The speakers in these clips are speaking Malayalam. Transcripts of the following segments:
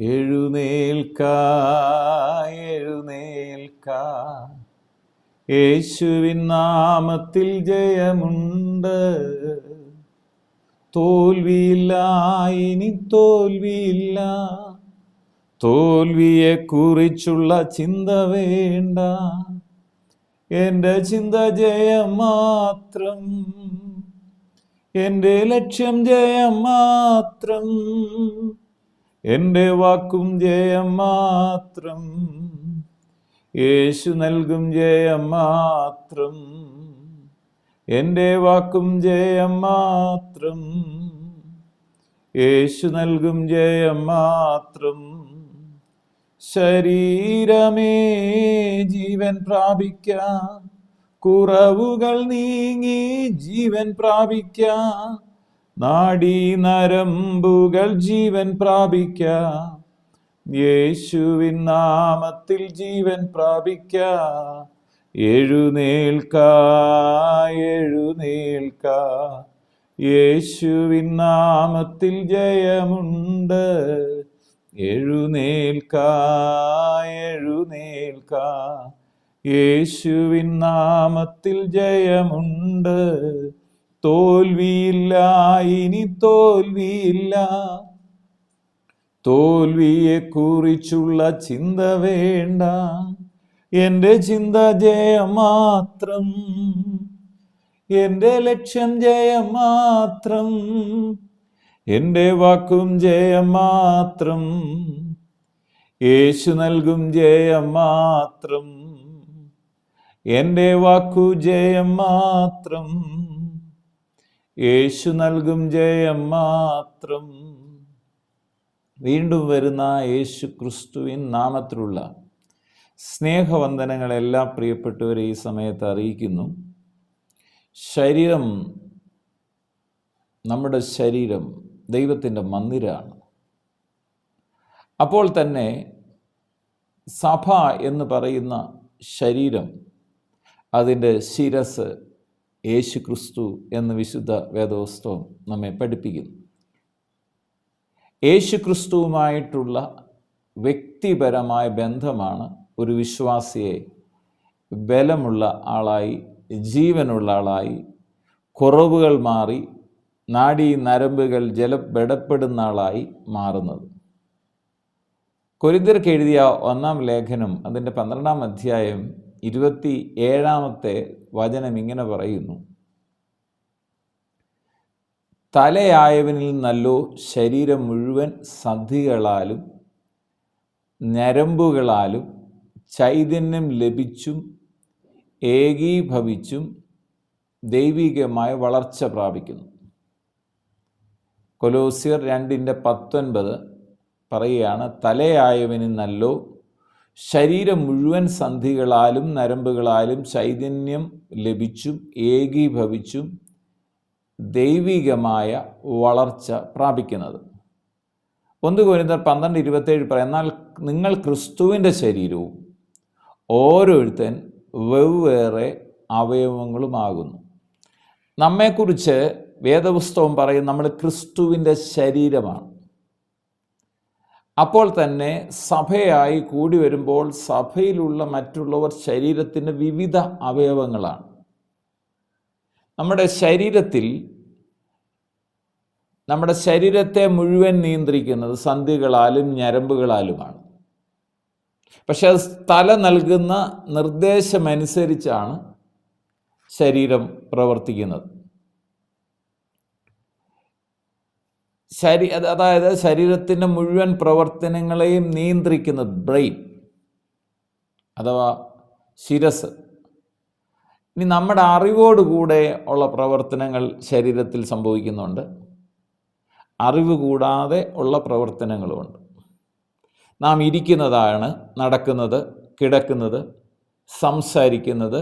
എഴുന്നേൽക്ക എഴുന്നേൽക്ക, യേശുവിൻ നാമത്തിൽ ജയമുണ്ട്. തോൽവിയില്ല, ഇനി തോൽവിയില്ല. തോൽവിയെക്കുറിച്ചുള്ള ചിന്ത വേണ്ട, എൻ്റെ ചിന്ത ജയം മാത്രം, എൻ്റെ ലക്ഷ്യം ജയം മാത്രം, എൻ്റെ വാക്കും ജയം മാത്രം, യേശു നൽകും ജയം മാത്രം, എൻ്റെ വാക്കും ജയം മാത്രം, യേശു നൽകും ജയം മാത്രം. ശരീരമേ ജീവൻ പ്രാപിക്കാം, കുറവുകൾ നീങ്ങി ജീവൻ പ്രാപിക്കാം, നാഡീ നരമ്പുകൾ ജീവൻ പ്രാപിക്കാം, യേശുവിൻ നാമത്തിൽ ജീവൻ പ്രാപിക്കാം. എഴുന്നേൽക്ക എഴുന്നേൽക്ക, യേശുവിൻ നാമത്തിൽ ജയമുണ്ട്. എഴുന്നേൽക്ക എഴുന്നേൽക്ക, യേശുവിൻ നാമത്തിൽ ജയമുണ്ട്. തോൽവിയില്ല, ഇനി തോൽവിയില്ല. തോൽവിയെക്കുറിച്ചുള്ള ചിന്ത വേണ്ട, എൻ്റെ ചിന്ത ജയം മാത്രം, എൻ്റെ ലക്ഷ്യം ജയം മാത്രം, എൻ്റെ വാക്കും ജയം മാത്രം, യേശു നൽകും ജയം മാത്രം, എൻ്റെ വാക്കു ജയം മാത്രം, യേശു നൽകും ജയം മാത്രം. വീണ്ടും വരുന്ന യേശു ക്രിസ്തുവിൻ നാമത്തിലുള്ള സ്നേഹവന്ദനങ്ങളെല്ലാം പ്രിയപ്പെട്ടവരെ ഈ സമയത്ത് അറിയിക്കുന്നു. നമ്മുടെ ശരീരം ദൈവത്തിൻ്റെ മന്ദിരമാണ്. അപ്പോൾ തന്നെ സഭ എന്ന് പറയുന്ന ശരീരം, അതിൻ്റെ ശിരസ് യേശു ക്രിസ്തു എന്ന് വിശുദ്ധ വേദപുസ്തകം നമ്മെ പഠിപ്പിക്കുന്നു. യേശു ക്രിസ്തുവുമായിട്ടുള്ള വ്യക്തിപരമായ ബന്ധമാണ് ഒരു വിശ്വാസിയെ ബലമുള്ള ആളായി, ജീവനുള്ള ആളായി, കുറവുകൾ മാറി നാഡീ നരമ്പുകൾ ബലപ്പെടുന്ന ആളായി മാറുന്നത്. കൊരിന്ത്യർക്ക് എഴുതിയ 1-ാം ലേഖനം അതിൻ്റെ 12-ാം അധ്യായം 27-ാമത്തെ വചനം ഇങ്ങനെ പറയുന്നു: തലയായവനിൽ നല്ലോ ശരീരം മുഴുവൻ സന്ധികളാലും ഞരമ്പുകളാലും ചൈതന്യം ലഭിച്ചും ഏകീഭവിച്ചും ദൈവികമായ വളർച്ച പ്രാപിക്കുന്നു. കൊലോസ്യർ 2:19 പറയുകയാണ്: തലയായവനിൽ നല്ലോ ശരീരം മുഴുവൻ സന്ധികളാലും നരമ്പുകളാലും ചൈതന്യം ലഭിച്ചും ഏകീഭവിച്ചും ദൈവികമായ വളർച്ച പ്രാപിക്കുന്നത്. 1 കൊരിന്ത്യർ 12:27 പറയാം: എന്നാൽ നിങ്ങൾ ക്രിസ്തുവിൻ്റെ ശരീരവും ഓരോരുത്തൻ വെവ്വേറെ അവയവങ്ങളുമാകുന്നു. നമ്മെക്കുറിച്ച് വേദപുസ്തകം പറയും നമ്മൾ ക്രിസ്തുവിൻ്റെ ശരീരമാണ്. അപ്പോൾ തന്നെ സഭയായി കൂടി വരുമ്പോൾ സഭയിലുള്ള മറ്റുള്ളവർ ശരീരത്തിൻ്റെ വിവിധ അവയവങ്ങളാണ്. നമ്മുടെ ശരീരത്തെ മുഴുവൻ നിയന്ത്രിക്കുന്നത് സന്ധികളാലും ഞരമ്പുകളാലുമാണ്. പക്ഷെ അത് തല നൽകുന്ന നിർദ്ദേശമനുസരിച്ചാണ് ശരീരം പ്രവർത്തിക്കുന്നത്. അതായത് ശരീരത്തിൻ്റെ മുഴുവൻ പ്രവർത്തനങ്ങളെയും നിയന്ത്രിക്കുന്നത് ബ്രെയിൻ അഥവാ ശിരസ്. ഇനി നമ്മുടെ അറിവോടുകൂടെ ഉള്ള പ്രവർത്തനങ്ങൾ ശരീരത്തിൽ സംഭവിക്കുന്നുണ്ട്, അറിവ് കൂടാതെ ഉള്ള പ്രവർത്തനങ്ങളുമുണ്ട്. നാം ഇരിക്കുന്നതാണ്, നടക്കുന്നത്, കിടക്കുന്നത്, സംസാരിക്കുന്നത്,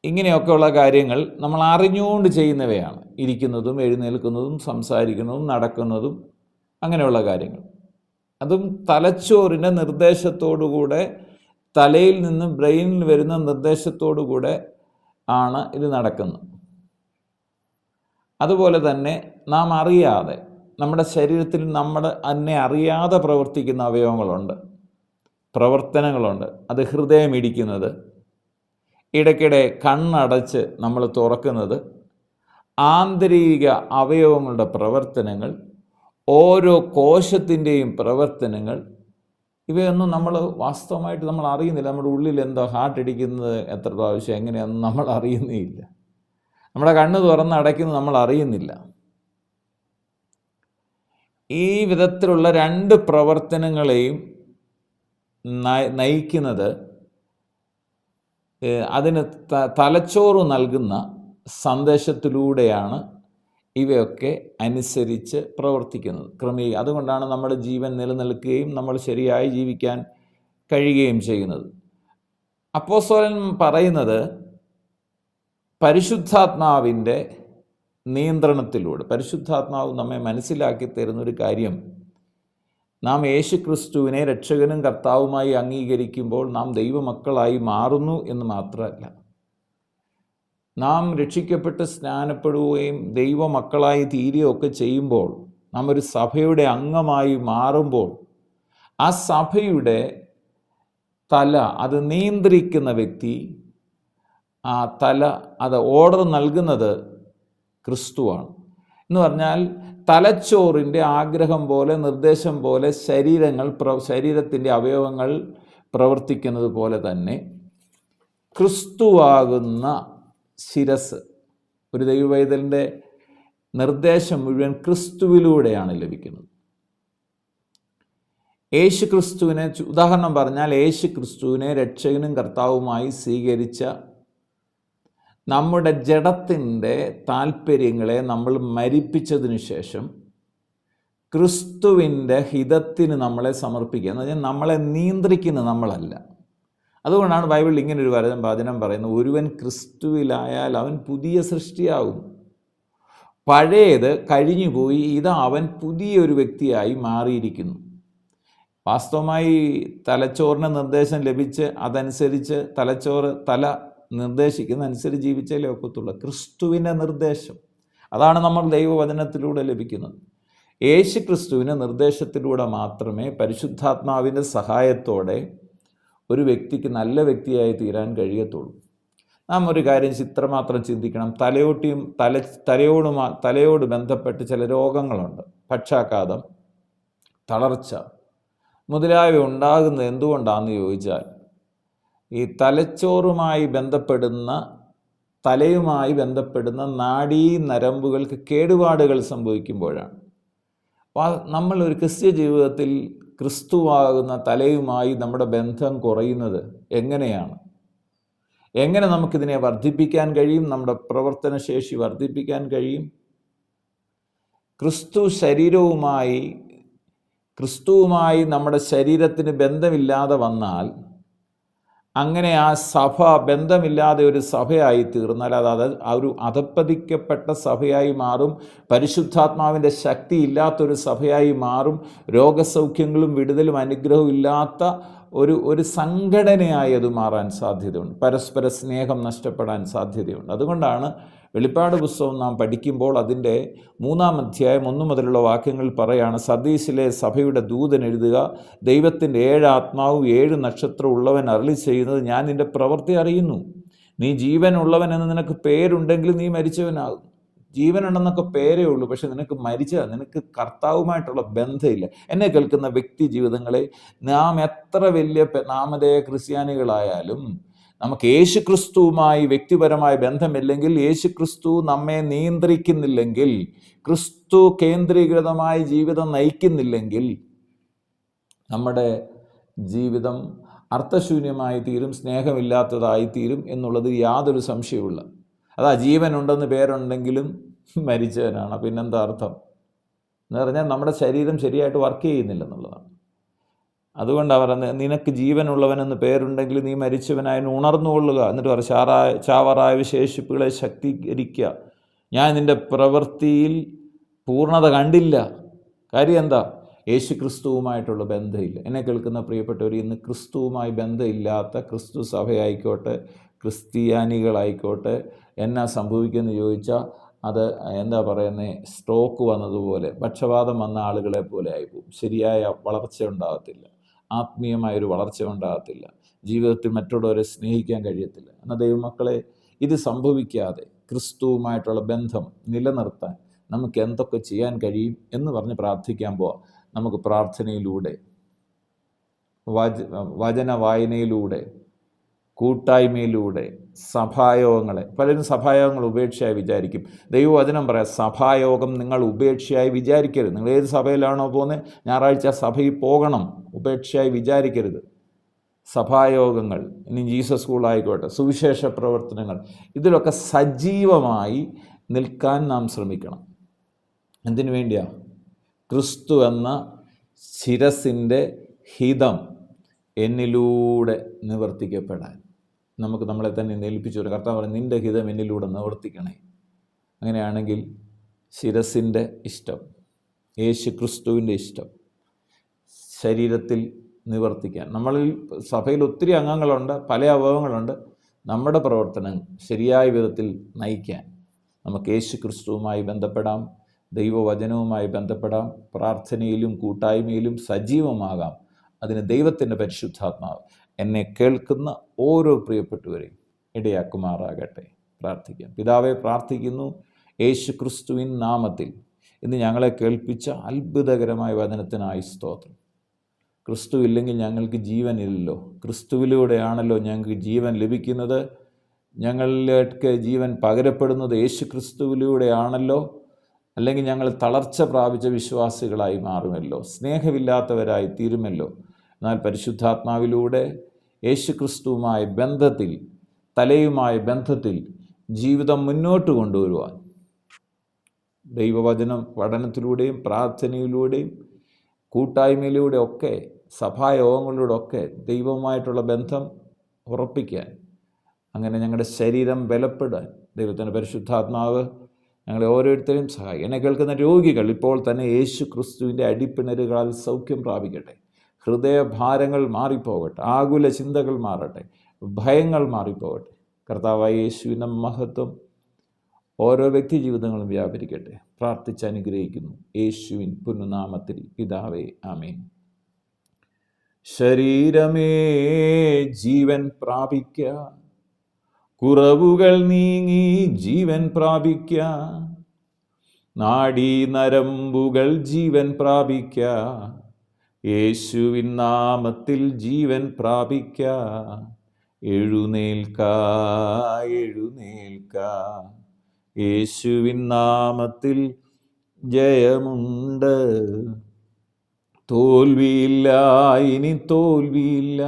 ഇങ്ങനെയൊക്കെയുള്ള കാര്യങ്ങൾ നമ്മൾ അറിഞ്ഞുകൊണ്ട് ചെയ്യുന്നവയാണ്. ഇരിക്കുന്നതും എഴുന്നേൽക്കുന്നതും സംസാരിക്കുന്നതും നടക്കുന്നതും അങ്ങനെയുള്ള കാര്യങ്ങൾ. അതും തലച്ചോറിൻ്റെ നിർദ്ദേശത്തോടുകൂടെ, തലയിൽ നിന്ന് ബ്രെയിനിൽ വരുന്ന നിർദ്ദേശത്തോടുകൂടെ ആണ് ഇത് നടക്കുന്നത്. അതുപോലെ തന്നെ നാം അറിയാതെ നമ്മുടെ ശരീരത്തിൽ എന്നെ അറിയാതെ പ്രവർത്തിക്കുന്ന അവയവങ്ങളുണ്ട്, പ്രവർത്തനങ്ങളുണ്ട്. അത് ഹൃദയമിടിക്കുന്നത്, ഇടയ്ക്കിടെ കണ്ണടച്ച് നമ്മൾ തുറക്കുന്നത്, ആന്തരിക അവയവങ്ങളുടെ പ്രവർത്തനങ്ങൾ, ഓരോ കോശത്തിൻ്റെയും പ്രവർത്തനങ്ങൾ, ഇവയൊന്നും നമ്മൾ വാസ്തവമായിട്ട് നമ്മൾ അറിയുന്നില്ല. നമ്മുടെ ഉള്ളിൽ എന്താ ഹാർട്ട് ഇടിക്കുന്നത് എത്ര പ്രാവശ്യം എങ്ങനെയാണെന്ന് നമ്മൾ അറിയുന്നേയില്ല. നമ്മുടെ കണ്ണ് തുറന്ന് അടയ്ക്കുന്നത് നമ്മൾ അറിയുന്നില്ല. ഈ വിധത്തിലുള്ള രണ്ട് പ്രവർത്തനങ്ങളെയും നയിക്കുന്നത് അതിന് തലച്ചോറ് നൽകുന്ന സന്ദേശത്തിലൂടെയാണ് ഇവയൊക്കെ അനുസരിച്ച് പ്രവർത്തിക്കുന്നത്, അതുകൊണ്ടാണ് നമ്മുടെ ജീവൻ നിലനിൽക്കുകയും നമ്മൾ ശരിയായി ജീവിക്കാൻ കഴിയുകയും ചെയ്യുന്നത്. അപ്പോസ്തലൻ പറയുന്നത് പരിശുദ്ധാത്മാവിൻ്റെ നിയന്ത്രണത്തിലൂടെ, പരിശുദ്ധാത്മാവ് നമ്മെ മനസ്സിലാക്കി തരുന്നൊരു കാര്യം, നാം യേശുക്രിസ്തുവിനെ രക്ഷകനും കർത്താവുമായി അംഗീകരിക്കുമ്പോൾ നാം ദൈവമക്കളായി മാറുന്നു എന്ന് മാത്രമല്ല, നാം രക്ഷിക്കപ്പെട്ട് സ്നാനപ്പെടുകയും ദൈവമക്കളായി തീരുകയൊക്കെ ചെയ്യുമ്പോൾ, നാം ഒരു സഭയുടെ അംഗമായി മാറുമ്പോൾ, ആ സഭയുടെ തല അത് നിയന്ത്രിക്കുന്ന വ്യക്തി, ആ തല അത് ഓർഡർ നൽകുന്നത് ക്രിസ്തുവാണ്. എന്ന് പറഞ്ഞാൽ തലച്ചോറിൻ്റെ ആഗ്രഹം പോലെ, നിർദ്ദേശം പോലെ ശരീരത്തിൻ്റെ അവയവങ്ങൾ പ്രവർത്തിക്കുന്നത് പോലെ തന്നെ ക്രിസ്തുവാകുന്ന ശിരസ്, ഒരു ദൈവവൈതലിൻ്റെ നിർദ്ദേശം മുഴുവൻ ക്രിസ്തുവിലൂടെയാണ് ലഭിക്കുന്നത്. യേശു ക്രിസ്തുവിനെ, ഉദാഹരണം പറഞ്ഞാൽ യേശു ക്രിസ്തുവിനെ രക്ഷകനും കർത്താവുമായി സ്വീകരിച്ച നമ്മുടെ ജഡത്തിൻ്റെ താല്പര്യങ്ങളെ നമ്മൾ മരിപ്പിച്ചതിന് ശേഷം ക്രിസ്തുവിൻ്റെ ഹിതത്തിന് നമ്മളെ സമർപ്പിക്കുക എന്ന് പറഞ്ഞാൽ നമ്മളെ നിയന്ത്രിക്കുന്ന നമ്മളല്ല. അതുകൊണ്ടാണ് ബൈബിളിൽ ഇങ്ങനൊരു വചനം പറയുന്നത്, ഒരുവൻ ക്രിസ്തുവിലായാൽ അവൻ പുതിയ സൃഷ്ടിയാകും, പഴയത് കഴിഞ്ഞുപോയി, ഇതാ അവൻ പുതിയൊരു വ്യക്തിയായി മാറിയിരിക്കുന്നു. വാസ്തവമായി തലച്ചോറിന് നിർദ്ദേശം ലഭിച്ച് അതനുസരിച്ച് തല നിർദ്ദേശിക്കുന്ന അനുസരിച്ച് ജീവിച്ചാലേ ഒക്കത്തുള്ളൂ. ക്രിസ്തുവിൻ്റെ നിർദ്ദേശം, അതാണ് നമ്മൾ ദൈവവചനത്തിലൂടെ ലഭിക്കുന്നത്. യേശു ക്രിസ്തുവിൻ്റെ നിർദ്ദേശത്തിലൂടെ മാത്രമേ പരിശുദ്ധാത്മാവിൻ്റെ സഹായത്തോടെ ഒരു വ്യക്തിക്ക് നല്ല വ്യക്തിയായി തീരാൻ കഴിയത്തുള്ളൂ. നാം ഒരു കാര്യം ഇത്രമാത്രം ചിന്തിക്കണം, തലയോട് ബന്ധപ്പെട്ട് ചില രോഗങ്ങളുണ്ട്. പക്ഷാഘാതം, തളർച്ച മുതലായവ ഉണ്ടാകുന്നത് എന്തുകൊണ്ടാണെന്ന് ചോദിച്ചാൽ, ഈ തലച്ചോറുമായി തലയുമായി ബന്ധപ്പെടുന്ന നാഡീ നരമ്പുകൾക്ക് കേടുപാടുകൾ സംഭവിക്കുമ്പോഴാണ്. നമ്മൾ ഒരു ക്രിസ്ത്യ ജീവിതത്തിൽ ക്രിസ്തുവാകുന്ന തലയുമായി നമ്മുടെ ബന്ധം കുറയുന്നത് എങ്ങനെയാണ്? എങ്ങനെ നമുക്കിതിനെ വർദ്ധിപ്പിക്കാൻ കഴിയും? നമ്മുടെ പ്രവർത്തനശേഷി വർദ്ധിപ്പിക്കാൻ കഴിയും? ക്രിസ്തുവുമായി നമ്മുടെ ശരീരത്തിന് ബന്ധമില്ലാതെ വന്നാൽ, അങ്ങനെ ആ സഭ ബന്ധമില്ലാതെ ഒരു സഭയായി തീർന്നാൽ അത് ഒരു അധപ്പതിക്കപ്പെട്ട സഭയായി മാറും, പരിശുദ്ധാത്മാവിൻ്റെ ശക്തി ഇല്ലാത്തൊരു സഭയായി മാറും, രോഗസൗഖ്യങ്ങളും വിടുതലും അനുഗ്രഹവും ഇല്ലാത്ത ഒരു സംഘടനയായി അത് മാറാൻ സാധ്യതയുണ്ട്, പരസ്പര സ്നേഹം നഷ്ടപ്പെടാൻ സാധ്യതയുണ്ട്. അതുകൊണ്ടാണ് വെളിപ്പാട് പുസ്തകം നാം പഠിക്കുമ്പോൾ അതിൻ്റെ 3-ാം അധ്യായം 1 മുതലുള്ള വാക്യങ്ങൾ പറയാണ്, സർദീസിലെ സഭയുടെ ദൂതൻ എഴുതുക, ദൈവത്തിൻ്റെ 7 ആത്മാവും 7 നക്ഷത്രവും ഉള്ളവൻ അരുളി ചെയ്യുന്നത്, ഞാൻ നിൻ്റെ പ്രവൃത്തി അറിയുന്നു. നീ ജീവനുള്ളവൻ എന്ന് നിനക്ക് പേരുണ്ടെങ്കിൽ നീ മരിച്ചവനാകും. ജീവനുണ്ടെന്നൊക്കെ പേരേ ഉള്ളൂ, പക്ഷെ നിനക്ക് കർത്താവുമായിട്ടുള്ള ബന്ധമില്ല. എന്നെ കേൾക്കുന്ന വ്യക്തി ജീവിതങ്ങളെ, നാം എത്ര വലിയ നാമധേയ ക്രിസ്ത്യാനികളായാലും നമുക്ക് യേശുക്രിസ്തുവുമായി വ്യക്തിപരമായ ബന്ധമില്ലെങ്കിൽ, യേശുക്രിസ്തു നമ്മെ നിയന്ത്രിക്കുന്നില്ലെങ്കിൽ, ക്രിസ്തു കേന്ദ്രീകൃതമായ ജീവിതം നയിക്കുന്നില്ലെങ്കിൽ നമ്മുടെ ജീവിതം അർത്ഥശൂന്യമായി തീരും, സ്നേഹമില്ലാത്തതായി തീരും എന്നുള്ളത് യാതൊരു സംശയവുമില്ല. അതാ ജീവനുണ്ടെന്ന് പേരുണ്ടെങ്കിലും മരിച്ചവനാണ്. പിന്നെന്താ അർത്ഥം എന്ന് പറഞ്ഞാൽ നമ്മുടെ ശരീരം ശരിയായിട്ട് വർക്ക് ചെയ്യുന്നില്ലെന്നുള്ളതാണ്. അതുകൊണ്ടാണ് പറയുന്നത്, നിനക്ക് ജീവനുള്ളവനെന്ന് പേരുണ്ടെങ്കിൽ നീ മരിച്ചവനായി ഉണർന്നുകൊള്ളുക. എന്നിട്ട് ചാവറായ വിശേഷിപ്പുകളെ ശക്തീകരിക്കുക. ഞാൻ നിൻ്റെ പ്രവൃത്തിയിൽ പൂർണ്ണത കണ്ടില്ല. കാര്യം എന്താ? യേശു ക്രിസ്തുവുമായിട്ടുള്ള ബന്ധമില്ല. എന്നെ കേൾക്കുന്ന പ്രിയപ്പെട്ടവർ, ഇന്ന് ക്രിസ്തുവുമായി ബന്ധമില്ലാത്ത ക്രിസ്തു സഭയായിക്കോട്ടെ, ക്രിസ്ത്യാനികളായിക്കോട്ടെ, എന്നാ സംഭവിക്കുമെന്ന് ചോദിച്ചാൽ അത് എന്താ പറയുന്നത്, സ്ട്രോക്ക് വന്നതുപോലെ, പക്ഷപാതം വന്ന ആളുകളെ പോലെ ആയിപ്പോവും. ശരിയായ വളർച്ച ഉണ്ടാകത്തില്ല, ആത്മീയമായൊരു വളർച്ച ഉണ്ടാകത്തില്ല, ജീവിതത്തിൽ മറ്റുള്ളവരെ സ്നേഹിക്കാൻ കഴിയത്തില്ല. എന്നാൽ ദൈവമക്കളെ, ഇത് സംഭവിക്കാതെ ക്രിസ്തുവുമായിട്ടുള്ള ബന്ധം നിലനിർത്താൻ നമുക്ക് എന്തൊക്കെ ചെയ്യാൻ കഴിയും എന്ന് പറഞ്ഞ് പ്രാർത്ഥിക്കാൻ പോവാം. നമുക്ക് പ്രാർത്ഥനയിലൂടെ, വചന വായനയിലൂടെ, കൂട്ടായ്മയിലൂടെ, സഭായോഗങ്ങളെ, പലരും സഭായോഗങ്ങൾ ഉപേക്ഷയായി വിചാരിക്കും. ദൈവവചനം പറയാം, സഭായോഗം നിങ്ങൾ ഉപേക്ഷയായി വിചാരിക്കരുത്. നിങ്ങൾ ഏത് സഭയിലാണോ പോകുന്നത്, ഞായറാഴ്ച സഭയിൽ പോകണം, ഉപേക്ഷയായി വിചാരിക്കരുത്. സഭായോഗങ്ങൾ, ഇനി ജീസസ് സ്കൂളായിക്കോട്ടെ, സുവിശേഷ പ്രവർത്തനങ്ങൾ, ഇതിലൊക്കെ സജീവമായി നിൽക്കാൻ നാം ശ്രമിക്കണം. എന്തിനു വേണ്ടിയാ? ക്രിസ്തു എന്ന ശിരസിൻ്റെ ഹിതം എന്നിലൂടെ നിവർത്തിക്കപ്പെടാൻ. നമുക്ക് നമ്മളെ തന്നെ ഏൽപ്പിച്ചു വരും. കർത്താവ് പറയും, നിൻ്റെ ഹിതം എന്നിലൂടെ നിവർത്തിക്കണേ. അങ്ങനെയാണെങ്കിൽ ശിരസിൻ്റെ ഇഷ്ടം, യേശു ക്രിസ്തുവിൻ്റെ ഇഷ്ടം ശരീരത്തിൽ നിവർത്തിക്കാൻ. നമ്മളിൽ സഭയിൽ ഒത്തിരി അംഗങ്ങളുണ്ട്, പല അവയവങ്ങളുണ്ട്. നമ്മുടെ പ്രവർത്തനം ശരിയായ വിധത്തിൽ നയിക്കാൻ നമുക്ക് യേശു ക്രിസ്തുവുമായി ബന്ധപ്പെടാം, ദൈവവചനവുമായി ബന്ധപ്പെടാം, പ്രാർത്ഥനയിലും കൂട്ടായ്മയിലും സജീവമാകാം. അതിന് ദൈവത്തിൻ്റെ പരിശുദ്ധാത്മാവ് എന്നെ കേൾക്കുന്ന ഓരോ പ്രിയപ്പെട്ടവരെയും ഇടയാക്കുമാറാകട്ടെ. പ്രാർത്ഥിക്കാം. പിതാവെ, പ്രാർത്ഥിക്കുന്നു യേശു ക്രിസ്തുവിൻ നാമത്തിൽ ഇന്ന് ഞങ്ങളെ കേൾപ്പിച്ച അത്ഭുതകരമായ വചനത്തിനായി സ്തോത്രം. ക്രിസ്തു ഇല്ലെങ്കിൽ ഞങ്ങൾക്ക് ജീവനില്ലല്ലോ. ക്രിസ്തുവിലൂടെയാണല്ലോ ഞങ്ങൾക്ക് ജീവൻ ലഭിക്കുന്നത്. ഞങ്ങളിലേക്ക് ജീവൻ പകരപ്പെടുന്നത് യേശു ക്രിസ്തുവിലൂടെയാണല്ലോ. അല്ലെങ്കിൽ ഞങ്ങൾ തളർച്ച പ്രാപിച്ച വിശ്വാസികളായി മാറുമല്ലോ, സ്നേഹമില്ലാത്തവരായി തീരുമല്ലോ. എന്നാൽ പരിശുദ്ധാത്മാവിലൂടെ യേശു ക്രിസ്തുവുമായ ബന്ധത്തിൽ, തലയുമായ ബന്ധത്തിൽ ജീവിതം മുന്നോട്ട് കൊണ്ടുവരുവാൻ ദൈവവചനം പഠനത്തിലൂടെയും പ്രാർത്ഥനയിലൂടെയും കൂട്ടായ്മയിലൂടെ ഒക്കെ, സഭായോഗങ്ങളിലൂടെ ഒക്കെ ദൈവവുമായിട്ടുള്ള ബന്ധം ഉറപ്പിക്കാൻ, അങ്ങനെ ഞങ്ങളുടെ ശരീരം ബലപ്പെടാൻ ദൈവത്തിൻ്റെ പരിശുദ്ധാത്മാവ് ഞങ്ങളെ ഓരോരുത്തരെയും സഹായിക്കും. എന്നെ കേൾക്കുന്ന രോഗികൾ ഇപ്പോൾ തന്നെ യേശു ക്രിസ്തുവിൻ്റെ അടിപ്പിണരുകളാൽ സൗഖ്യം പ്രാപിക്കട്ടെ. ഹൃദയഭാരങ്ങൾ മാറിപ്പോകട്ടെ, ആകുല ചിന്തകൾ മാറട്ടെ, ഭയങ്ങൾ മാറിപ്പോകട്ടെ. കർത്താവായ യേശുവിൻ്റെ മഹത്വം ഓരോ വ്യക്തി ജീവിതങ്ങളും വ്യാപരിക്കട്ടെ. പ്രാർത്ഥിച്ച് അനുഗ്രഹിക്കുന്നു യേശുവിൻ പുണ്യനാമത്തിൽ പിതാവേ, ആമേൻ. ശരീരമേ ജീവൻ പ്രാപിക്ക, കുറവുകൾ നീങ്ങി ജീവൻ പ്രാപിക്ക, നാഡീ നരമ്പുകൾ ജീവൻ പ്രാപിക്ക, യേശുവിൻ നാമത്തിൽ ജീവൻ പ്രാപിക്ക. എഴുന്നേൽക്ക, എഴുന്നേൽക്ക, യേശുവിൻ നാമത്തിൽ ജയമുണ്ട്. തോൽവിയില്ല, ഇനി തോൽവിയില്ല.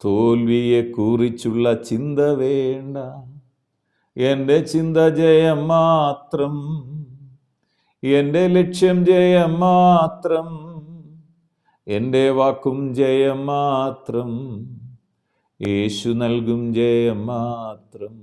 തോൽവിയെക്കുറിച്ചുള്ള ചിന്ത വേണ്ട. എൻ്റെ ചിന്ത ജയം മാത്രം, എൻ്റെ ലക്ഷ്യം ജയം മാത്രം, എൻ്റെ വാക്കും ജയം മാത്രം, യേശു നൽകും ജയം മാത്രം.